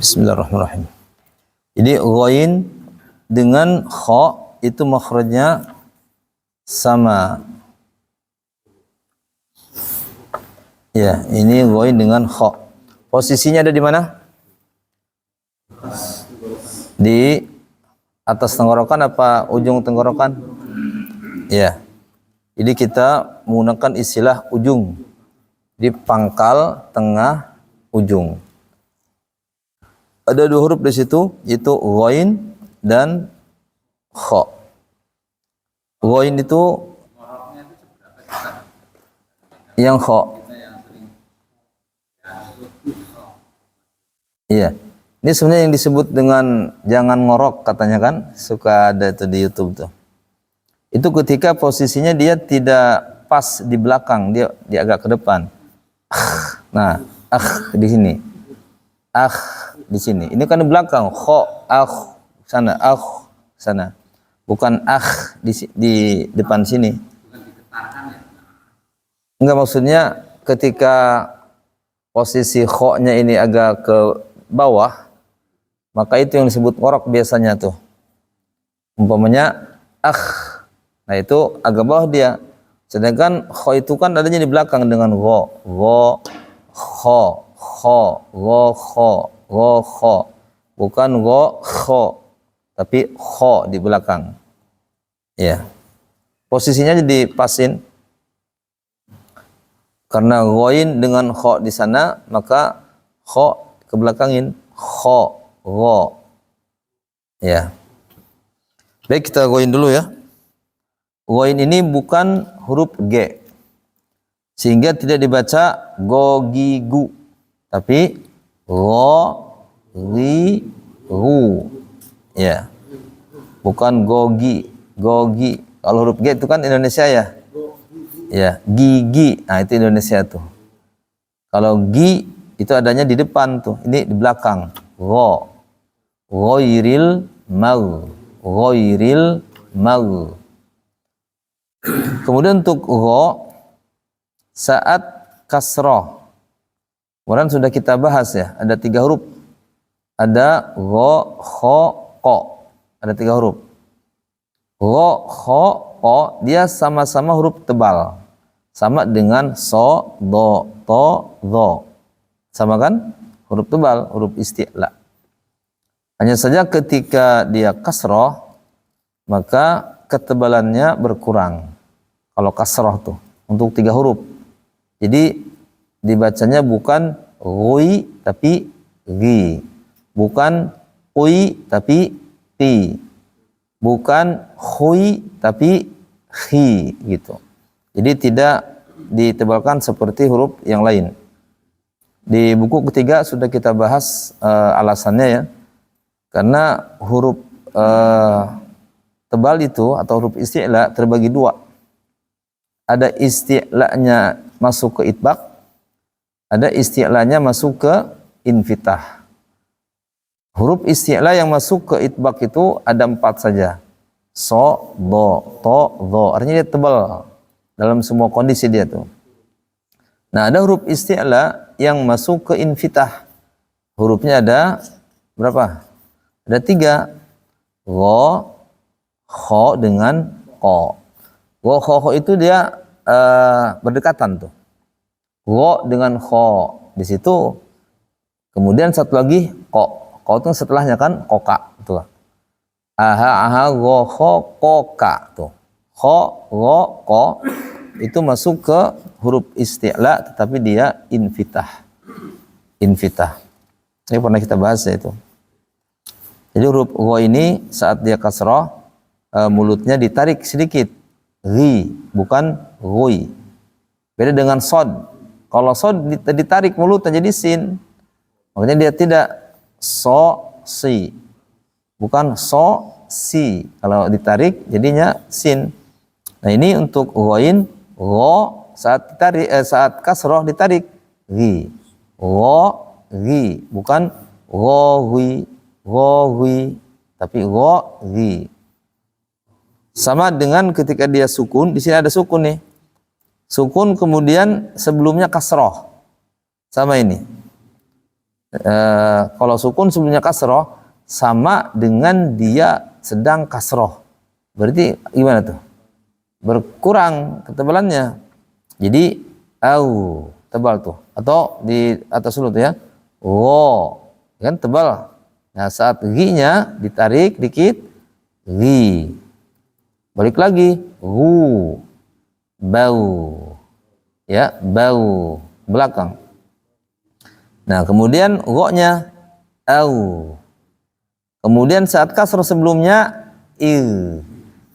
Bismillahirrahmanirrahim. Jadi ghain dengan kha itu makhrajnya sama. Ya, ini ghain dengan kha. Posisinya ada di mana? Di atas tenggorokan apa ujung tenggorokan? Ya. Jadi kita menggunakan istilah ujung. Di pangkal, tengah, ujung. Ada dua huruf di situ, yaitu ghain dan kha. Ghain itu yang kha. Iya. Ini sebenarnya yang disebut dengan jangan ngorok katanya kan, suka ada itu di YouTube tuh. Itu ketika posisinya dia tidak pas di belakang, dia agak ke depan. Nah, di sini. Di sini. Ini kan di belakang. Sana. Sana. Bukan di depan sini. Enggak, maksudnya ketika posisi kho-nya ini agak ke bawah, maka itu yang disebut ngorok biasanya tuh. Umpamanya nah itu agak bawah dia. Sedangkan kho itu kan adanya di belakang dengan kho, bukan kho, tapi kho di belakang. Ya. Posisinya jadi pasin. Karena ghain dengan kho di sana, maka kho ke belakangin kho. Ya. Baik, kita ghain dulu ya. Ghain ini bukan huruf G, sehingga tidak dibaca gogigu, tapi go-gi-gu. Ya, bukan gogi. Kalau huruf G itu kan Indonesia ya. Ya, gigi. Nah, itu Indonesia tuh. Kalau gi itu adanya di depan tuh, ini di belakang. Ghairil mau. Kemudian untuk gha saat kasrah. Kemudian sudah kita bahas ya, ada 3 huruf. Ada gha, kha, qa. Ada 3 huruf. Gha, kha, qa dia sama-sama huruf tebal. Sama dengan so, do, to, dho. Sama kan? Huruf tebal, huruf isti'la. Hanya saja ketika dia kasrah, maka ketebalannya berkurang. Kalau kasrah tuh untuk 3 huruf. Jadi dibacanya bukan ghui tapi gi. Bukan ui tapi pi. Bukan hui tapi khi gitu. Jadi tidak ditebalkan seperti huruf yang lain. Di buku ketiga sudah kita bahas alasannya ya. Karena huruf tebal itu atau huruf isti'la terbagi 2. Ada isti'lanya masuk ke itbaq, ada isti'lanya masuk ke infitah. Huruf isti'la yang masuk ke itbaq itu ada 4 saja. So, do, to, dho. Artinya dia tebal dalam semua kondisi dia tuh. Nah, ada huruf isti'la yang masuk ke infitah. Hurufnya ada berapa? Ada 3. Gha, kha dengan qa. Gha, kha itu dia berdekatan tuh. Gha dengan kha di situ. Kemudian satu lagi qa. Qa itu setelahnya kan qoka tuh. Aha, gha, kha, qoka tuh. Kha, gha, qa itu masuk ke huruf isti'la tetapi dia infitah. Ini pernah kita bahas ya itu. Jadi huruf gha ini saat dia kasrah mulutnya ditarik sedikit. Ghi, bukan ghui. Beda dengan sod. Kalau sod ditarik mulutnya jadi sin. Makanya dia tidak si. Bukan si. Kalau ditarik jadinya sin. Nah, ini untuk ghain, gha saat kasrah ditarik. Ghi. Ghi, bukan ghawi, tapi ghi. Sama dengan ketika dia sukun, di sini ada sukun nih. Sukun kemudian sebelumnya kasroh. Sama ini. Kalau sukun sebelumnya kasroh sama dengan dia sedang kasroh. Berarti gimana tuh? Berkurang ketebalannya. Jadi au tebal tuh. Atau di atas dulu tuh ya. Wo kan tebal. Nah saat gi-nya ditarik dikit, gi. Balik lagi, hu. Bau. Ya, bau belakang. Nah, kemudian gho-nya au. Kemudian saat kasroh sebelumnya i.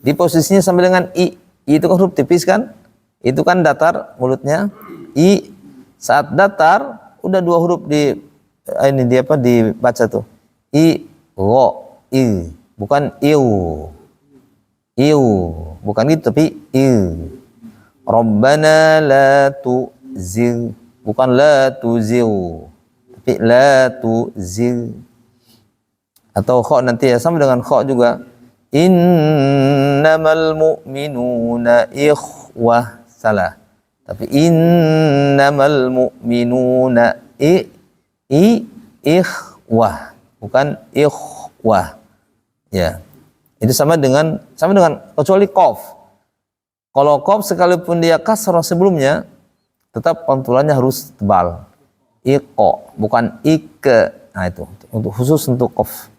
Di posisinya sama dengan i. I itu kan huruf tipis kan? Itu kan datar mulutnya. I saat datar udah dua huruf di ini dia apa dibaca tuh. I gho i bukan iu. Iu bukan gitu tapi i. Rabbana la tuzigh bukan la tuzigh. La tuzigh atau kha nanti ya sama dengan kha juga innamal mu'minuna ikhwah salah tapi innamal mu'minuna ikhwah bukan ikhwah ya itu sama dengan kecuali qaf. Kalau qaf sekalipun dia kasrah sebelumnya tetap pantulannya harus tebal. Iqo bukan ike. Nah itu untuk khusus untuk qaf.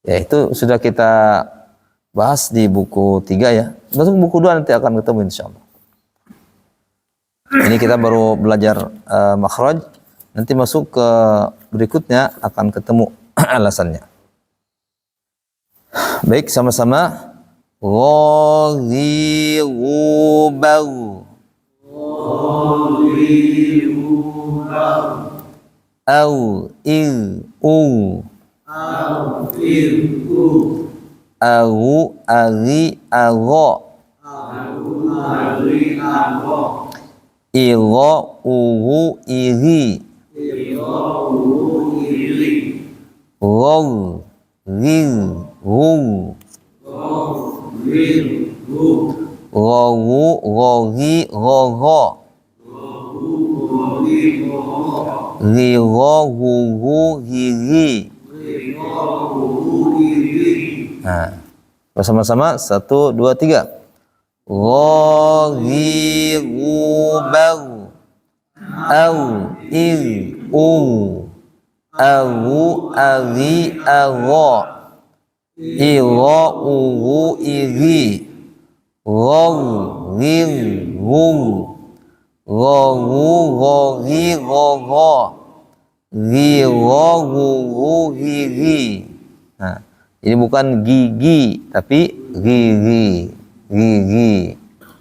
Ya itu sudah kita bahas di buku 3 ya. Masuk buku 2 nanti akan ketemu insyaallah. Ini kita baru belajar makhraj. Nanti masuk ke berikutnya akan ketemu alasannya. Baik sama-sama. Ghaghibau. Au il u au ari agho iro uhu iri rol ril ru rowu rori roro riro ruru riri. Nah, bersama-sama 1, 2, 3. Ghaghibau au il u au ari agho iro uru iri rol ril ru rowu rori roro riro ruru riri. Nah, ini bukan gigi tapi gigi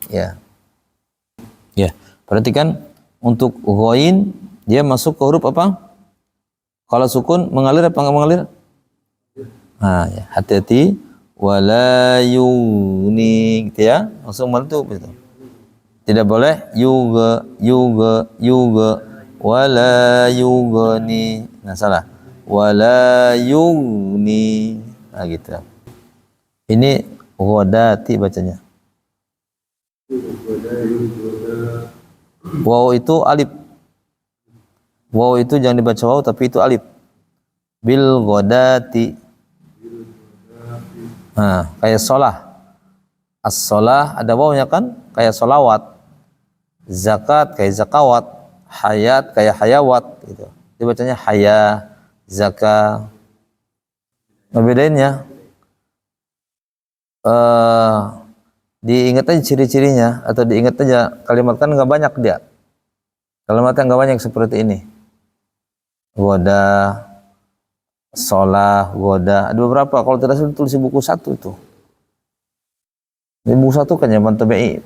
ya. Ya, perhatikan untuk ghain dia masuk ke huruf apa? Kalau sukun mengalir apa enggak mengalir? Nah, ya, hati-hati wala yuni gitu ya. Langsung meletup gitu. Tidak boleh yuga wala yugni. Nah, salah. Wala yugni. Nah, gitu. Ini ghodati bacanya. Waw itu alif. Waw itu jangan dibaca waw tapi itu alif. Bil ghodati. Nah, kayak sholah. As-sholah ada wawnya kan? Kayak sholawat. Zakat kayak zakawat. Hayat kayak hayawat gitu. Dibacanya haya, zakah. Ngebedainnya diingat aja ciri-cirinya atau diingat aja kalimat kan nggak banyak dia. Kalimatnya nggak banyak seperti ini. Goda, sholah, goda. Ada beberapa. Kalau tidak salah tulis di buku 1 itu. Di buku 1 kan ya mantobi.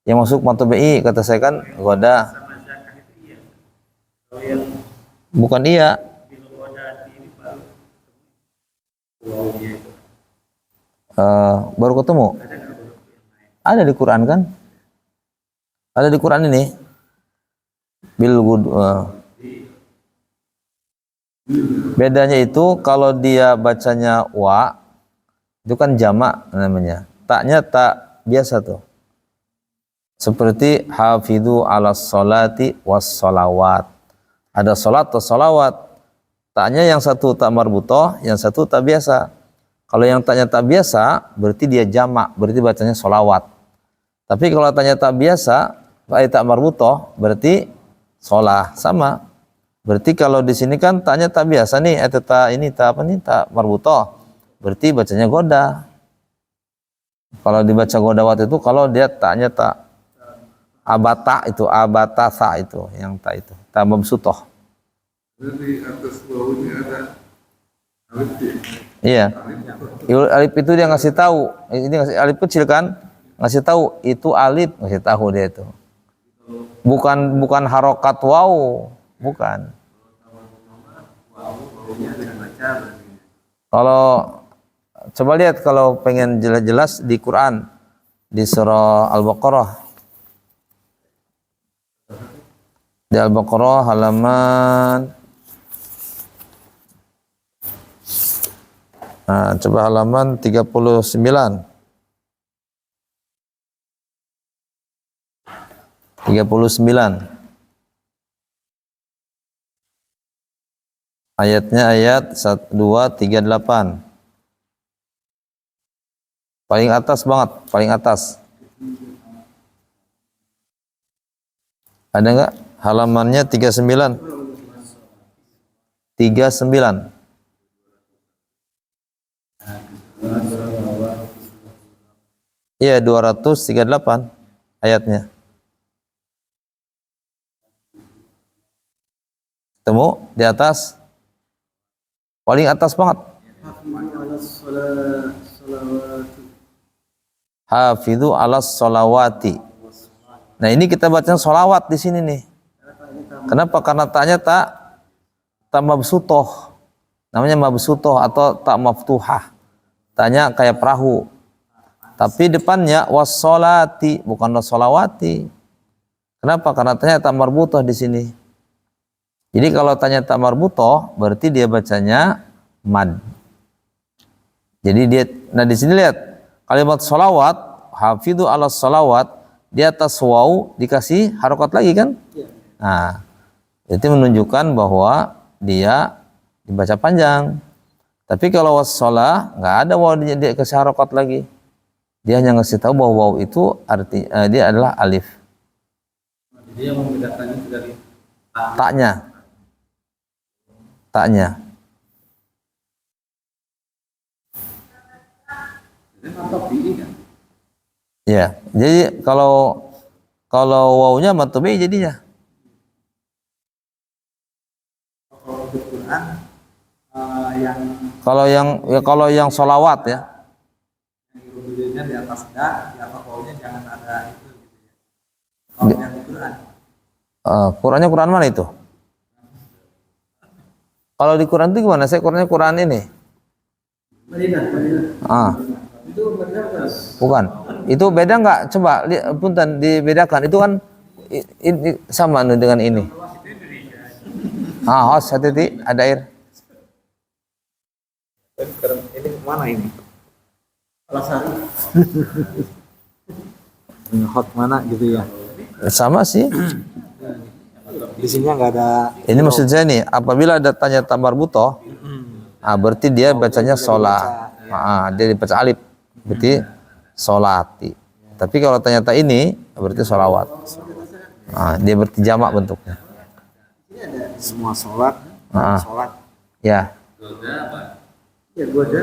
Yang masuk mantobi kata saya kan goda. Bukan iya. Baru ketemu. Ada di Quran kan? Ada di Quran ini. Bedanya itu kalau dia bacanya wa itu kan jamak namanya. Taknya tak biasa tuh. Seperti hafidhu ala sholati was sholawat. Ada sholat atau sholawat. taknya yang satu tak marbutoh, yang satu tak biasa. Kalau yang taknya tak biasa, berarti dia jamak, berarti bacanya sholawat. Tapi kalau taknya tak biasa, tak marbutoh, berarti sholah, sama. Berarti kalau di sini kan taknya tak biasa nih, tak marbutoh, berarti bacanya goda. Kalau dibaca godawat itu kalau dia taknya tak abatasa itu, yang tak itu, tak mabsutoh. Di atas bawahnya ada alif ya. Iya. Alif itu dia ngasih tahu. Ini ngasih alif kecil kan? Ngasih tahu itu alif, ngasih tahu dia itu. Bukan harokat waw, bukan. Kalau coba lihat kalau pengen jelas-jelas di Quran di surah Al-Baqarah. Di Al-Baqarah halaman coba halaman 39. 39. Ayatnya ayat 1 2 3 8. Paling atas banget, paling atas. Ada enggak? Halamannya 39. 39. Iya, 238 ayatnya. Temu di atas? Paling atas banget. Hafidhu alas sholawati. Nah, ini kita baca sholawat di sini nih. Kenapa? Karena taknya tak mabsutoh. Namanya mabsutoh atau tak maftuhah. Taknya kayak perahu. Tapi depannya wassolati, bukan wassolawati. Kenapa? Karena taknya tak marbutoh di sini. Jadi kalau tanya tak marbutoh, berarti dia bacanya mad. Jadi nah di sini lihat kalimat sholawat, hafidhu ala sholawat, di atas waw dikasih harokat lagi kan? Nah, itu menunjukkan bahwa dia dibaca panjang. Tapi kalau wassalah nggak ada waw dia kasih harokat lagi. Dia hanya ngasih tahu bahwa waw itu arti dia adalah alif. Jadi yang membedakannya dari taknya. Jadi mantap ini kan? Ya, jadi kalau wawnya matobi jadinya. Kalau di Quran Kalau yang sholawat ya. yang kemudiannya di atas da, di atas wawnya jangan ada itu gitu ya. Kalau yang di Quran. Qurannya Quran mana itu? Kalau di Quran itu gimana? Saya Qurannya Quran ini. Madinah. Itu benar kan? Bukan. Itu beda nggak? Coba punten dibedakan. Itu kan ini sama dengan ini. Hos hati-hati ada air. Ini mana ini? Alasari. Hot mana gitu ya? Sama sih. Di sini nggak ada. Ini maksud saya nih, apabila ada tanya tamar butoh, berarti dia bacanya sholat. Dia dibaca alif, berarti sholati. Tapi kalau ternyata ini, berarti sholawat. Dia berarti jamak bentuknya. Ini ada semua sholat. Sholat. Ya. Ya goda.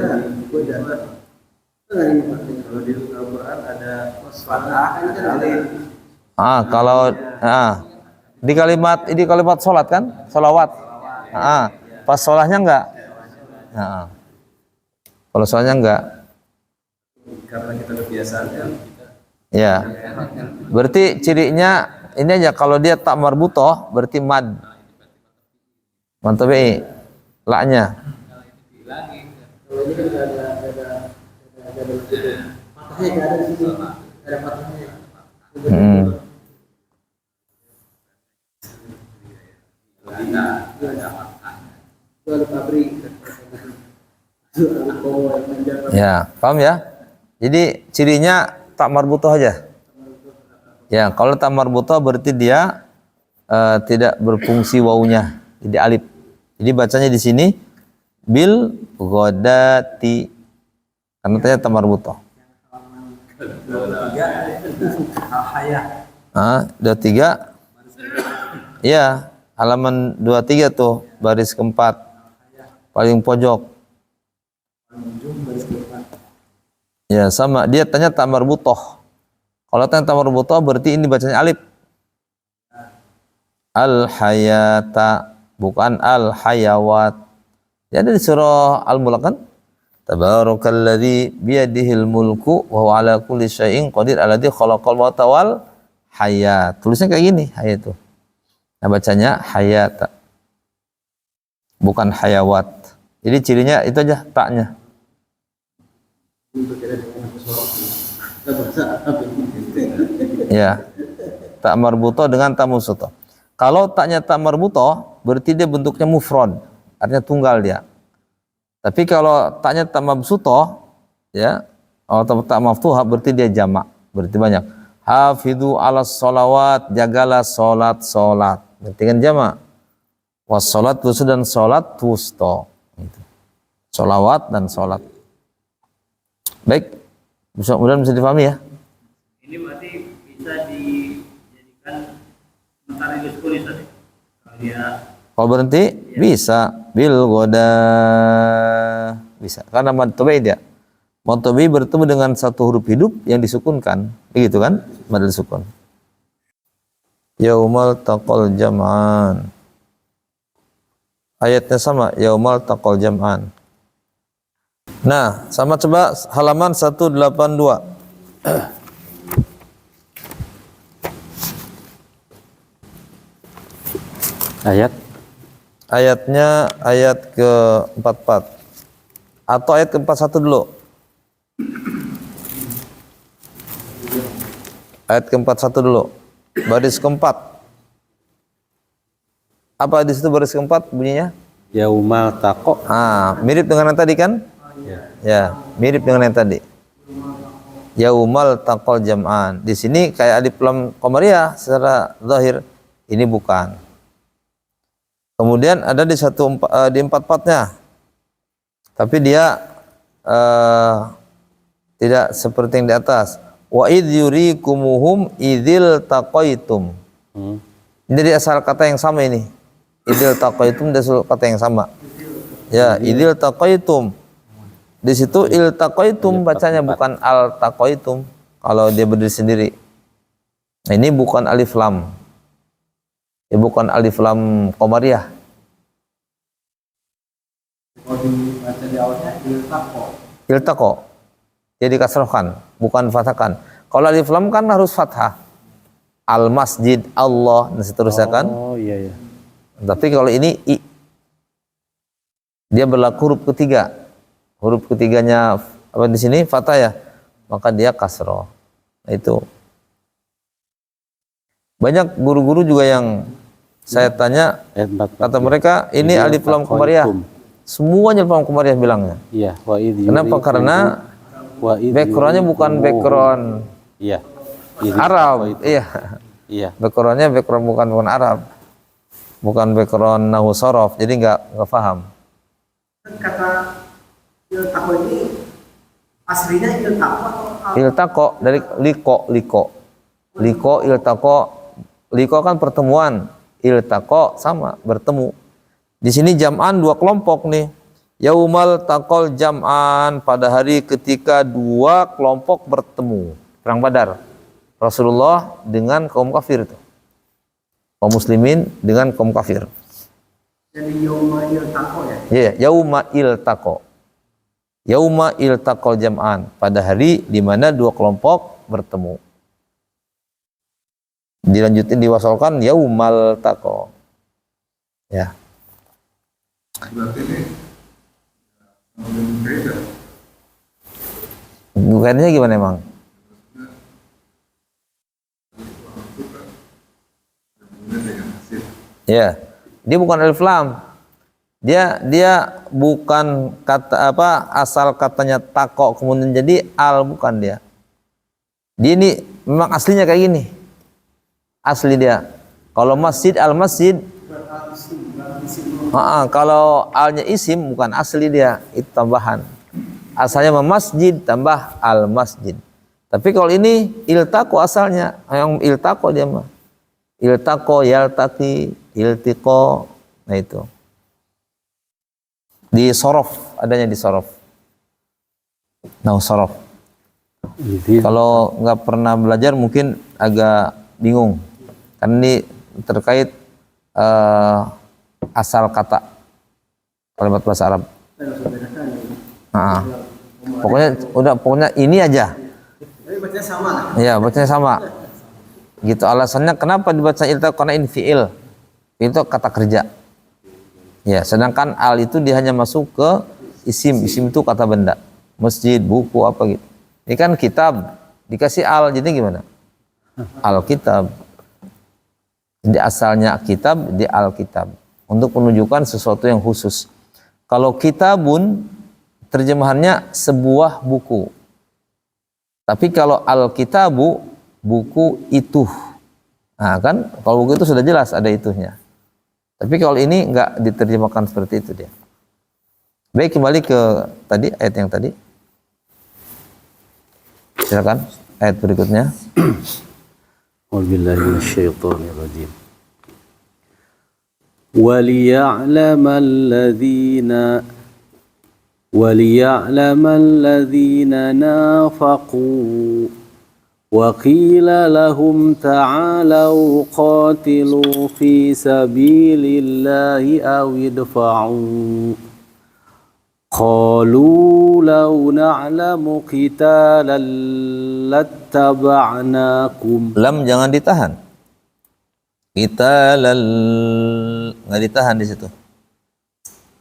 Kalau di Al-Quran ada fatah, ada alif. Kalau di kalimat sholat kan, sholawat. Pas sholahnya enggak. Kalau sholatnya enggak. Karena kita kebiasaan kan. Ya. Berarti cirinya ini aja, kalau dia tak marbutoh berarti mad. Mantap ya, laknya. Kalau ini kan ada patahnya nggak ada di sini, ada patahnya. Ya, paham ya? Jadi cirinya tak marbutoh aja. Ya, kalau tak marbutoh berarti dia tidak berfungsi wawunya, jadi alif. Jadi bacanya di sini bil ghodati. Karena tanya tamar butoh. Halaman 23 al-hayah. 23. Ya, halaman 23 tuh baris keempat. Paling pojok. Ujung baris keempat. Ya, sama. Dia tanya tamar butoh. Kalau tanya tamar butoh berarti ini bacanya alif. Al-hayata, bukan al-hayawat. Jadi di surah Al-Mulk kan? Tabarakalladzi biyadihil mulku wa huwa ala kulli syai'in qadir alladzi khalaqal mauta wal hayat. Tulisnya kayak gini, hayat itu. Nah, bacanya hayata. Bukan hayawat. Jadi cirinya itu aja taknya. Ya. Tak marbuto dengan tak musuto. Kalau taknya tak marbuto berarti dia bentuknya mufrad, artinya tunggal dia. Tapi kalau taknya tak mabsuto, ya, atau tak maftuha berarti dia jamak, berarti banyak. Hafidhu ala sholawat, jagalah solat. Berarti kan jamak. Wassolat wustu dan solat wusto. Sholawat dan solat. Baik, mudah-mudahan bisa dipahami ya. Ini berarti bisa dijadikan mentari diskulis tadi. Kalau dia Kalau berhenti bisa bil goda bisa karena mad tabi'i dia. Mad tabi'i bertemu dengan satu huruf hidup yang disukunkan, begitu kan? Mad sukun. Yaumal taqal jam'an. Ayatnya sama, yaumal taqal jam'an. Nah, sama coba halaman 182. Ayatnya ayat ke-44 atau ayat ke-41 dulu. Ayat ke-41 dulu. Baris keempat. Apa di situ baris keempat bunyinya? Yaumal taqo. Mirip dengan yang tadi kan? Ya, mirip dengan yang tadi. Yaumal taqal jam'an. Di sini kayak alif lam qamariyah secara zahir, ini bukan. Kemudian ada di di 44-nya. Tapi dia tidak seperti yang di atas. Wa idh yurikumuhum idzil taqaitum. Ini dari asal kata yang sama ini. Idzil taqaitum dari asal kata yang sama. Ya, idzil taqaitum. Di situ il taqaitum bacanya bukan al taqaitum kalau dia berdiri sendiri. Nah, ini bukan alif lam. Ya, bukan alif lam qamariyah. Kalau dibaca di awalnya iltaqo. Iltaqo. Jadi kasrohkan, bukan fathahkan. Kalau alif lam kan harus fathah. Al masjid, Allah, dan seterusnya kan. Oh iya. Tapi kalau ini i, dia berlaku huruf ketiga. Huruf ketiganya apa di sini fathah ya, maka dia kasroh. Nah, itu. Banyak guru-guru juga yang saya tanya, kata mereka ini alif lam qamariyah. Semuanya alif lam qamariyah bilangnya. Iya. Kenapa? Karena backgroundnya bukan background Arab. Iya. Backgroundnya background bukan Arab. Bukan background nahwu sorof. Jadi nggak paham. Kata iltaqo ini aslinya iltaqo atau Iltaqo dari liko iltaqo kan pertemuan, iltaqo sama bertemu. Di sini jam'an dua kelompok nih. Yaumal taqal jam'an, pada hari ketika dua kelompok bertemu. Perang Badar. Rasulullah dengan kaum kafir itu. Kaum muslimin dengan kaum kafir. jadi yauma iltaqo ya. Ya, yauma iltaqo. Yauma iltaqal jam'an, pada hari di mana dua kelompok bertemu. Dilanjutin diwasolkan yaumal taqo. Ya. Berarti ini beda. Bukannya gimana emang? Ya. Dia bukan alif lam. Dia bukan kata apa asal katanya tako kemudian jadi al, bukan dia. Dia ini memang aslinya kayak gini. Asli dia. Kalau masjid al masjid Kalau alnya isim bukan asli dia, itu tambahan. Asalnya masjid tambah al masjid. Tapi kalau ini iltaqo asalnya, yang iltaqo dia mah. Iltaqo, yaltaqi, iltiqo. Nah itu. Di sorof, adanya di sorof. Nah, sorof. Kalau nggak pernah belajar mungkin agak bingung. Karena ini terkait asal kata kalimat bahasa Arab. Pokoknya ini aja. Tapi bacanya sama. Iya, bacanya sama. Gitu alasannya kenapa dibaca iltaqo, karena ini fiil. Itu kata kerja. Ya, sedangkan al itu dia hanya masuk ke isim. Isim itu kata benda. Masjid, buku apa gitu. Ini kan kitab, dikasih al, jadi gimana? Al-kitab. Jadi asalnya kitab, di al-kitab. Untuk menunjukkan sesuatu yang khusus. Kalau kitabun, terjemahannya sebuah buku. Tapi kalau al-kitabu, buku itu. Nah kan, kalau buku itu sudah jelas ada itunya. Tapi kalau ini enggak diterjemahkan seperti itu dia. Baik, kembali ke tadi, ayat yang tadi. Silakan, ayat berikutnya. A'udzubillahi minasyaitonir rajim. وَلِيَعْلَمَ الَّذِينَ نَافَقُوا وَقِيلَ لَهُمْ تَعَالَوْا قَاتِلُوا فِي سَبِيلِ اللَّهِ أَوِ ادْفَعُوا قَالُوا لَوْ نَعْلَمُ قِتَالًا لَاتَّبَعْنَاكُمْ. Lam jangan ditahan. Kita nggak ditahan di situ.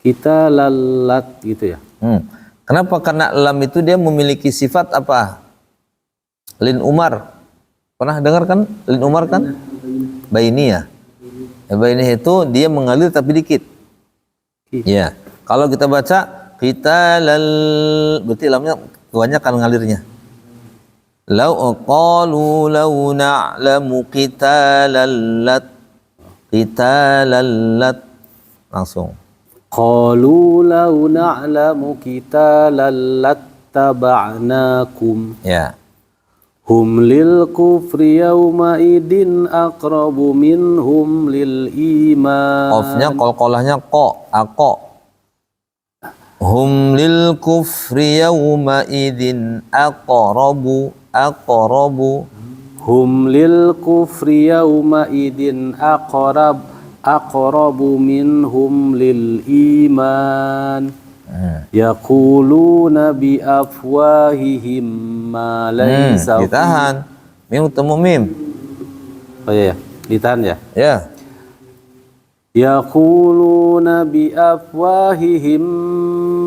Kita lalat gitu ya. Kenapa? Karena lam itu dia memiliki sifat apa? Lin Umar. Pernah dengar kan? Lin Umar kan? Bainiyah. Bainiyah itu dia mengalir tapi dikit. Ya. Kalau kita baca kita berarti lamnya kebanyakan ngalirnya. Lau qalu law na'lamu qitalan langsung. Qalu law na'lamu qitalan lattaba'nakum. Ya. Hum lil kufri yawma idin aqrabu minhum lil iman. Qafnya qalqalahnya aqo. Hum lil kufri yawma idin aqrabu. Hum lil kufri yawma idin aqrabu minhum lil iman. Yaquluna bi afwahihim ma laysa ditahan. Mim ketemu mim. Oh iya, ditahan ya? Ya. Yaquluna bi afwahihim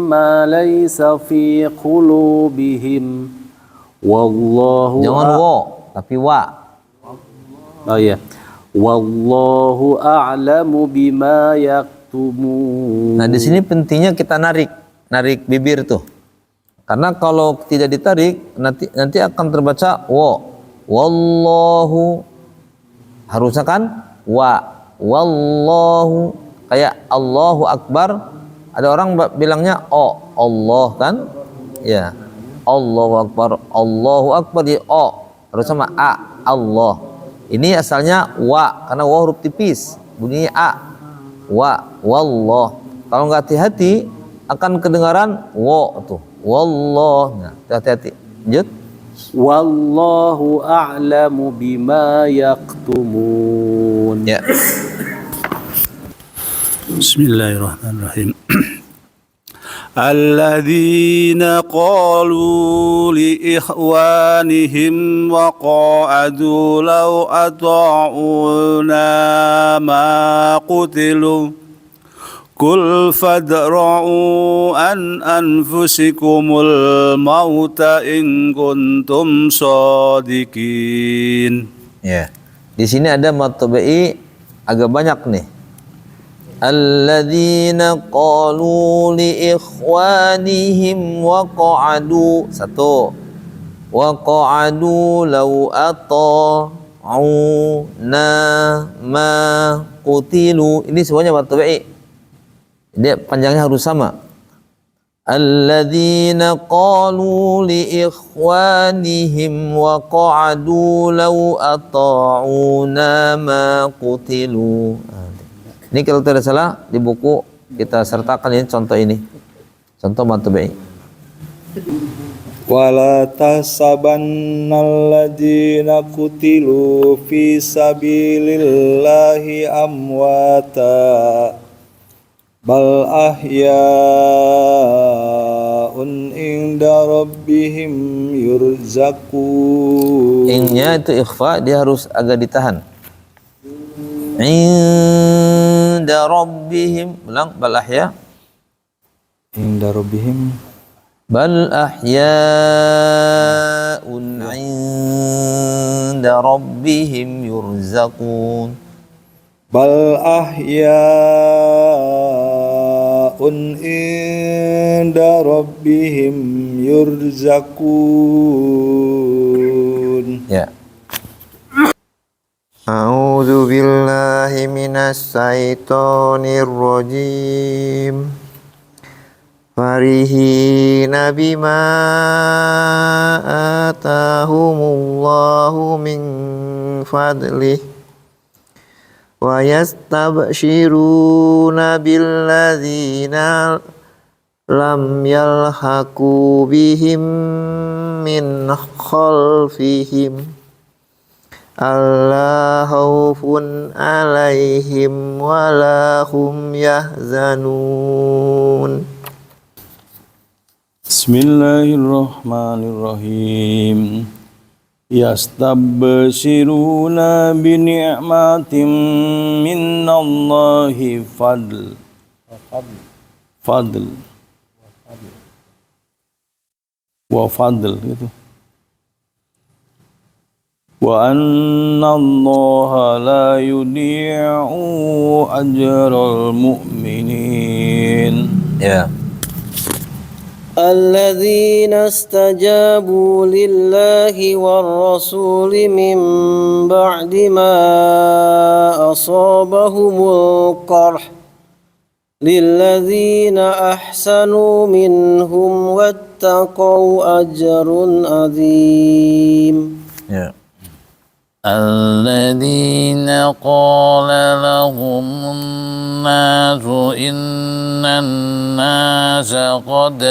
ma laysa fi qulubihim. Wallahu Jangan wo, tapi wa. Oh iya. Wallahu a'lamu bima yaktumun. Nah, di sini pentingnya kita narik bibir tuh. Karena kalau tidak ditarik nanti akan terbaca wa. Wallahu harusnya kan wa. Wallahu kayak Allahu Akbar. Ada orang bilangnya Allah kan? Ya. Allahu Akbar di harus sama a Allah. Ini asalnya wa karena wa huruf tipis, bunyinya a. Wallah. Kalau nggak hati-hati akan kedengaran wa tuh. Wallah. Nah, hati-hati. Lanjut. Wallahu a'lamu bima yaktumun. Ya. Bismillahirrahmanirrahim. الذين قالوا لإخوانهم وقعدوا لو أطاعونا ما قتلوا قل فادرءوا عن أنفسكم الموت إن كنتم صادقين. Ya. Di sini ada matba'i agak banyak nih. Alladzina qalu li ikhwanihim wa qa'adu. Satu. Wa qa'adu law ata'una ma qutilu. Ini semuanya matba'i. Dia panjangnya harus sama. Alladzina qalu li ikhwanihim wa qa'adu law ata'una ma qutilu. Ini kalau tidak salah di buku kita sertakan ini contoh ini. Contoh Matubai. Wala tahsabannal ladzina qutilu fi sabilillahi amwata bal ahya'un inda rabbihim yurzaqun. Ingnya itu ikhfa, dia harus agak ditahan. Inda rabbihim, ulang, bal ahya. Inda rabbihim Bal ahya'un inda rabbihim yurzaqun. bal ahya'un inda rabbihim yurzaqun. Ya. A'udzu billahi minasy syaithanir rajim. Farihina bima atahumullahu min fadlih wa yastabshiruna billadzina lam yalhaqu bihim min khalfihim alla khaufun alaihim wala hum yahzanun. Bismillahirrahmanirrahim. Yastabshiruna bi ni'matin minallahi fadl wa fadl gitu. Wa anna allaha la yudhi'u ajral mu'minin. Ya. الذين استجابوا لله والرسول من بعد ما أصابهم القرح للذين أحسنوا منهم واتقوا أجر عظيم. Ya. الذين قال لهم الناس إن الناس قد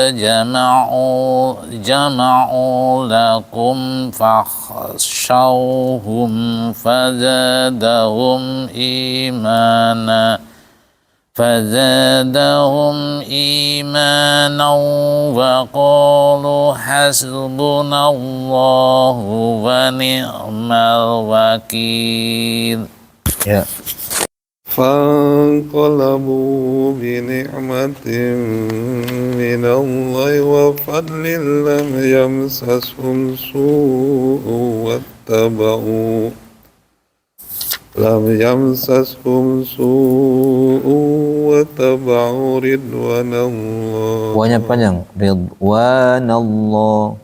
جمعوا لكم فاخشوهم فزادهم إيمانا وقالوا حسبنا الله ونعم الوكيل. Ya. فانقلبوا بنعمة من الله وفضل لم يمسسهم سوء واتبعوا رضوان الله. Wanya panjang. Ridwanallah.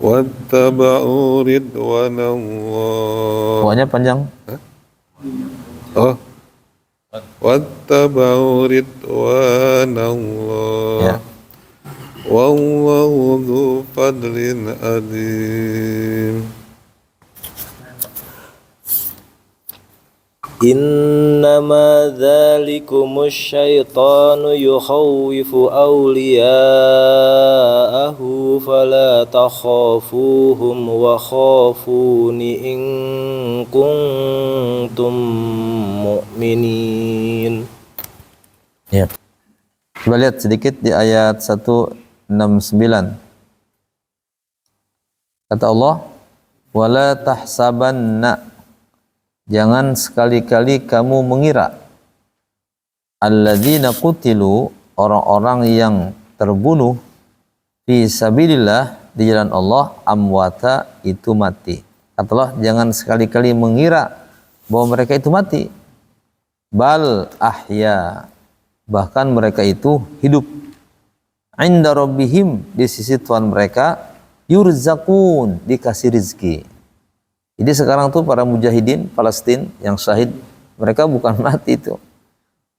واتبعوا رضوان الله. Wanya panjang. واتبعوا رضوان الله. Ya. والله ذو فضل عظيم. إنما ذلكم الشيطان يخوف أولياءه فلا تخافوهم وخافون إن كنتم مؤمنين. Ya. Coba lihat sedikit di ayat 169. Kata Allah, wala tahsabanna, jangan sekali-kali kamu mengira, alladzina qutilu, orang-orang yang terbunuh, fi sabilillah, di jalan Allah, amwata, itu mati. Kata Allah, jangan sekali-kali mengira bahwa mereka itu mati. Bal ahya, bahkan mereka itu hidup. Inda rabbihim, di sisi Tuhan mereka, yurzaqun, dikasih rizki. Jadi sekarang tuh para mujahidin Palestina yang syahid, mereka bukan mati itu.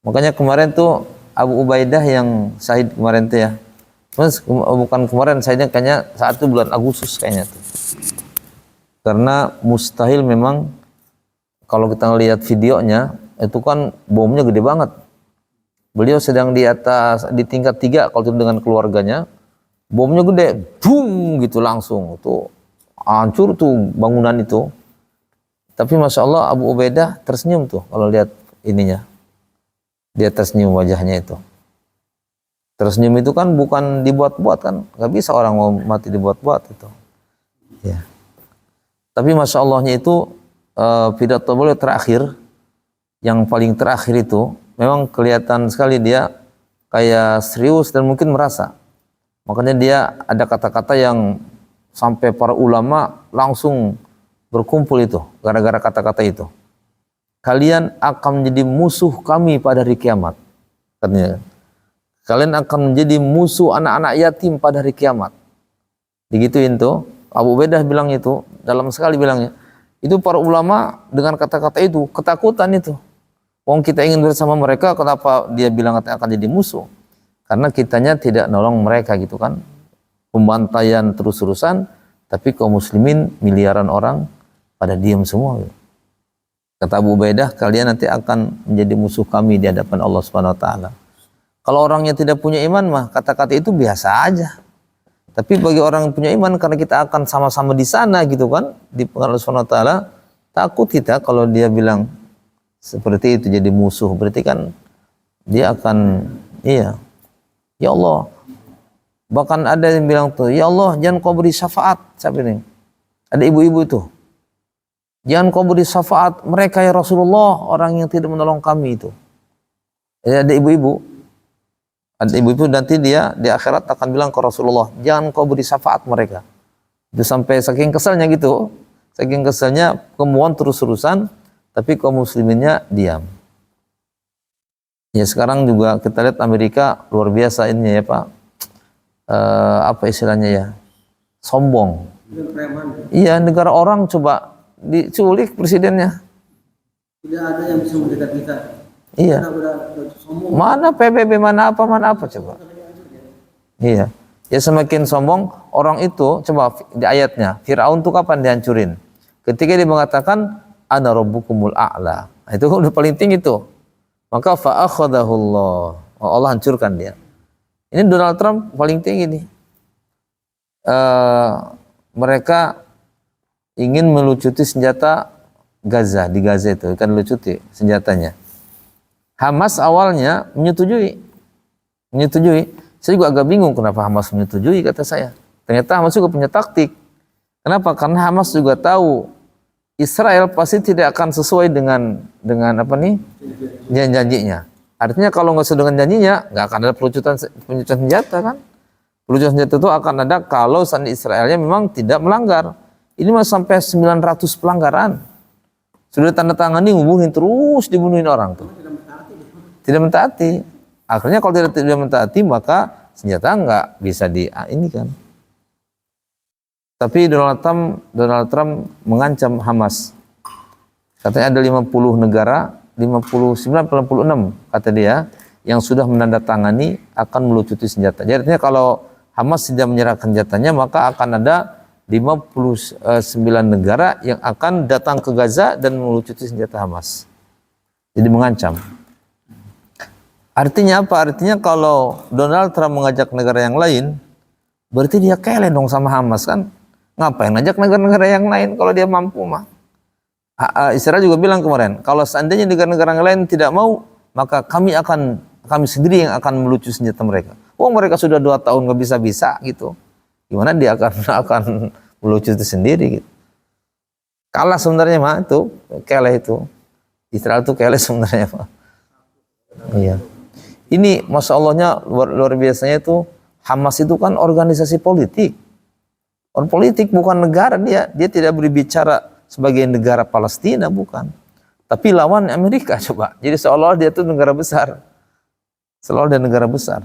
Makanya kemarin tuh Abu Ubaidah yang syahid kemarin tuh ya. Mas, bukan kemarin syahidnya kayaknya saat itu bulan Agustus kayaknya tuh. Karena mustahil memang kalau kita ngelihat videonya itu kan bomnya gede banget. Beliau sedang di atas di tingkat 3 kalau itu dengan keluarganya, bomnya gede, boom gitu langsung tuh hancur tuh bangunan itu. Tapi masya Allah Abu Ubaidah tersenyum tuh kalau lihat ininya, dia tersenyum wajahnya itu. Tersenyum itu kan bukan dibuat-buat kan, nggak bisa orang mau mati dibuat-buat itu. Ya. Tapi masya Allahnya itu pidato beliau terakhir, yang paling terakhir itu memang kelihatan sekali dia kayak serius dan mungkin merasa. Makanya dia ada kata-kata yang sampai para ulama langsung berkumpul itu gara-gara kata-kata itu. Kalian akan menjadi musuh kami pada hari kiamat, katanya. Kalian akan menjadi musuh anak-anak yatim pada hari kiamat. Digituin tuh. Abu Ubaidah bilang itu, dalam sekali bilangnya. Itu para ulama dengan kata-kata itu, ketakutan itu. Wong kita ingin bersama mereka, kenapa dia bilang akan jadi musuh? Karena kitanya tidak nolong mereka gitu kan. Pembantaian terus-terusan, tapi kaum muslimin miliaran orang pada diam semua. Gitu. Kata Abu Ubaidah, kalian nanti akan menjadi musuh kami di hadapan Allah Subhanahu wa taala. Kalau orangnya tidak punya iman mah kata-kata itu biasa aja. Tapi bagi orang yang punya iman, karena kita akan sama-sama di sana gitu kan, di Allah Subhanahu wa taala, takut kita kalau dia bilang seperti itu jadi musuh, berarti kan dia akan iya. Ya Allah. Bahkan ada yang bilang tuh, ya Allah jangan kau beri syafaat. Siapa ini? Ada ibu-ibu itu. Jangan kau beri syafaat mereka ya Rasulullah, orang yang tidak menolong kami itu. Ada ibu-ibu. Ada ibu-ibu nanti dia di akhirat akan bilang ke Rasulullah, jangan kau beri syafaat mereka. Itu sampai saking keselnya gitu. Saking keselnya kemuan terus-terusan, tapi kaum musliminnya diam. Ya sekarang juga kita lihat Amerika luar biasa ini ya Pak. Apa istilahnya ya? Sombong. Iya, negara orang coba diculik presidennya. Tidak ada yang bisa mendekat kita. Iya. Mana PBB, mana apa coba. Iya. Ya semakin sombong orang itu, coba di ayatnya, Fir'aun tuh kapan dihancurin? Ketika dia mengatakan ana rabbukumul a'la. Nah, itu udah paling tinggi tuh. Maka fa'akhadahullah. Allah hancurkan dia. Ini Donald Trump paling tinggi nih. Mereka ingin melucuti senjata Gaza, di Gaza itu kan lucuti senjatanya. Hamas awalnya menyetujui. Saya juga agak bingung kenapa Hamas menyetujui, kata saya. Ternyata Hamas juga punya taktik. Kenapa? Karena Hamas juga tahu Israel pasti tidak akan sesuai dengan apa nih janjinya. Artinya kalau nggak sesuai dengan janjinya, nggak akan ada pelucutan senjata kan? Pelucutan senjata itu akan ada kalau sandi Israelnya memang tidak melanggar. Ini masih sampai 900 pelanggaran. Sudah tanda tangani, ngubuhin terus dibunuhin orang tuh. Tidak mentaati. Akhirnya kalau tidak mentaati maka senjata nggak bisa ini kan. Tapi Donald Trump mengancam Hamas. Katanya ada 50 negara, 59 86 kata dia yang sudah menandatangani akan melucuti senjata. Jadi artinya kalau Hamas tidak menyerahkan senjatanya maka akan ada 59 negara yang akan datang ke Gaza dan melucuti senjata Hamas. Jadi mengancam. Artinya apa? Artinya kalau Donald Trump mengajak negara yang lain, berarti dia kele dong sama Hamas kan? Ngapain ngajak negara-negara yang lain kalau dia mampu mah? Israel juga bilang kemarin, kalau seandainya negara-negara yang lain tidak mau, maka kami sendiri yang akan melucu senjata mereka. Oh mereka sudah 2 tahun nggak bisa gitu. Gimana dia akan melucu itu sendiri gitu. Kalah sebenarnya mah itu, kele itu. Israel itu kele sebenarnya mah. Iya. Ini masya Allahnya luar biasanya itu Hamas itu kan organisasi politik. Orang politik bukan negara dia tidak berbicara sebagai negara Palestina bukan. Tapi lawan Amerika coba. Jadi seolah-olah dia itu negara besar. Seolah dia negara besar.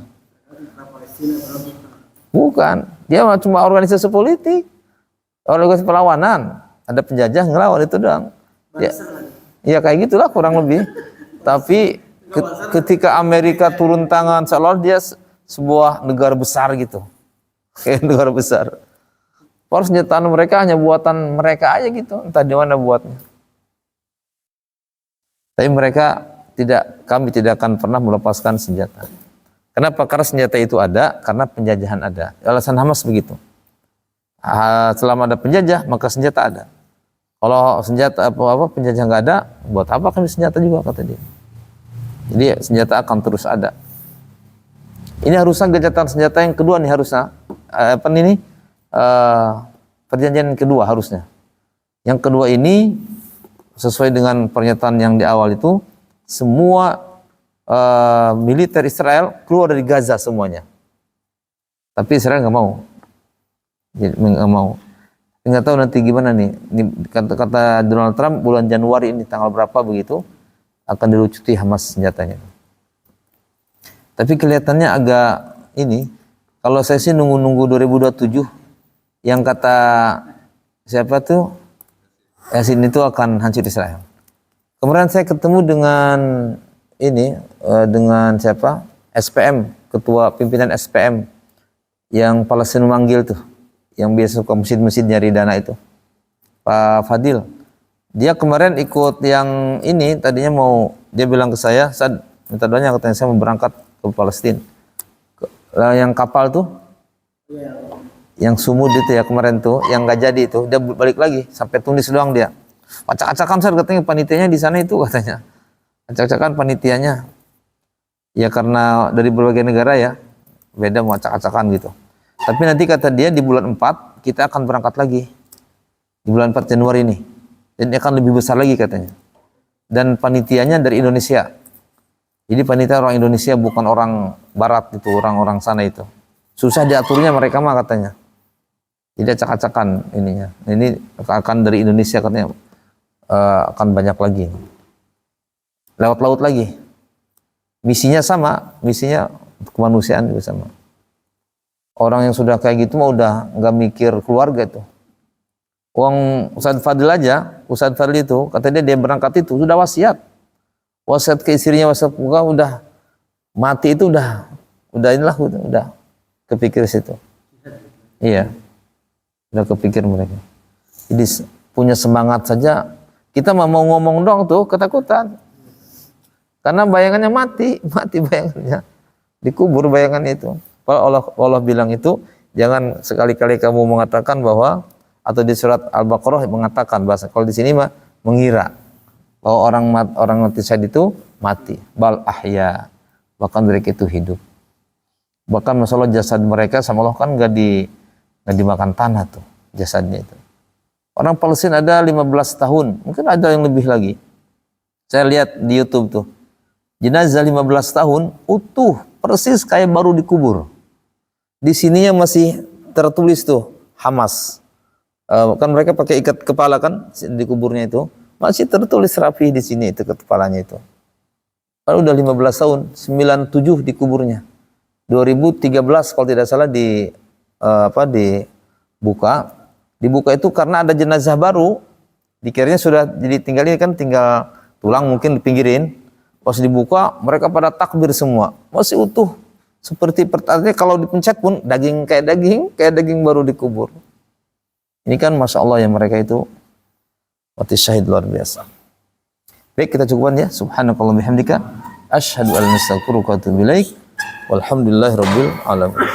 Bukan. Dia cuma organisasi politik. Organisasi perlawanan. Ada penjajah ngelawan itu doang. Ya kayak gitulah kurang lebih. Tapi ketika Amerika turun tangan, seolah dia sebuah negara besar gitu. Kayak negara besar. Padahal senjata mereka hanya buatan mereka aja gitu, entah di mana buatnya. Tapi mereka kami tidak akan pernah melepaskan senjata. Kenapa? Karena senjata itu ada, karena penjajahan ada. Alasan Hamas begitu. Selama ada penjajah, maka senjata ada. Kalau senjata penjajah nggak ada, buat apa kami senjata juga, kata dia. Jadi senjata akan terus ada. Ini harusnya gencatan senjata yang kedua nih harusnya. Perjanjian kedua harusnya. Yang kedua ini sesuai dengan pernyataan yang di awal itu, semua militer Israel keluar dari Gaza semuanya. Tapi Israel nggak mau. Jadi nggak mau. Nggak tahu nanti gimana nih. Kata Donald Trump bulan Januari ini tanggal berapa begitu akan dilucuti Hamas senjatanya. Tapi kelihatannya agak ini. Kalau saya sih nunggu 2027 yang kata siapa tuh Yasin itu akan hancur Israel. Kemarin saya ketemu dengan ini dengan siapa? SPM, ketua pimpinan SPM yang Palestina manggil tuh, yang biasa ke masjid-masjid nyari dana itu, Pak Fadil. Dia kemarin ikut yang ini, tadinya mau, dia bilang ke saya, saat minta doanya, katanya saya mau berangkat ke Palestina. Yang kapal tuh, yang Sumud itu ya kemarin tuh, yang nggak jadi itu, dia balik lagi sampai Tunis doang dia. Acak-acakan saya katanya panitianya di sana itu katanya, acak-acakan panitianya. Ya karena dari berbagai negara ya, beda mau acak-acakan gitu. Tapi nanti kata dia di bulan 4 kita akan berangkat lagi. Di bulan 4 Januari ini. Dan akan lebih besar lagi katanya. Dan panitianya dari Indonesia. Jadi panitia orang Indonesia bukan orang barat itu, orang-orang sana itu. Susah diaturnya mereka mah katanya. Jadi acak-acakan ininya. Ini akan dari Indonesia katanya akan banyak lagi. Lewat laut lagi. Misinya sama, misinya kemanusiaan juga sama. Orang yang sudah kayak gitu mah udah nggak mikir keluarga tuh. Uang Ustadz Fadil aja, Ustadz Fadil itu kata dia berangkat itu sudah wasiat ke istrinya, wasiat muka udah mati itu udah inilah udah kepikir situ. Iya, udah kepikir mereka. Jadi punya semangat saja. Kita mau ngomong dong tuh ketakutan. Karena bayangannya mati bayangannya. Dikubur bayangan itu. Allah bilang itu, jangan sekali-kali kamu mengatakan bahwa, atau di surat Al-Baqarah mengatakan bahasa, kalau di sini mah mengira bahwa orang mati syahid itu mati. Bal ahya, bahkan mereka itu hidup. Bahkan masalah jasad mereka sama Allah kan nggak dimakan tanah tuh jasadnya itu. Orang Palestina ada 15 tahun, mungkin ada yang lebih lagi. Saya lihat di YouTube tuh, jenazah 15 tahun utuh, persis kayak baru dikubur. Di sininya masih tertulis tuh Hamas. Kan mereka pakai ikat kepala kan di kuburnya itu, masih tertulis rapi di sini itu kepalanya itu. Kalau udah 15 tahun, 97 dikuburnya. 2013 kalau tidak salah dibuka itu karena ada jenazah baru, dikiranya sudah jadi tinggal tulang mungkin dipinggirin. Pas dibuka mereka pada takbir semua, masih utuh seperti pertanyaan. Kalau dipencet pun kayak daging baru dikubur. Ini kan masya Allah yang mereka itu mati syahid luar biasa. Baik, kita cukupkan ya. Subhanakallah bihamdika asyhadu an la ilaha illa anta astaghfiruka wa atubu ilaik. Walhamdulillahirabbil alamin.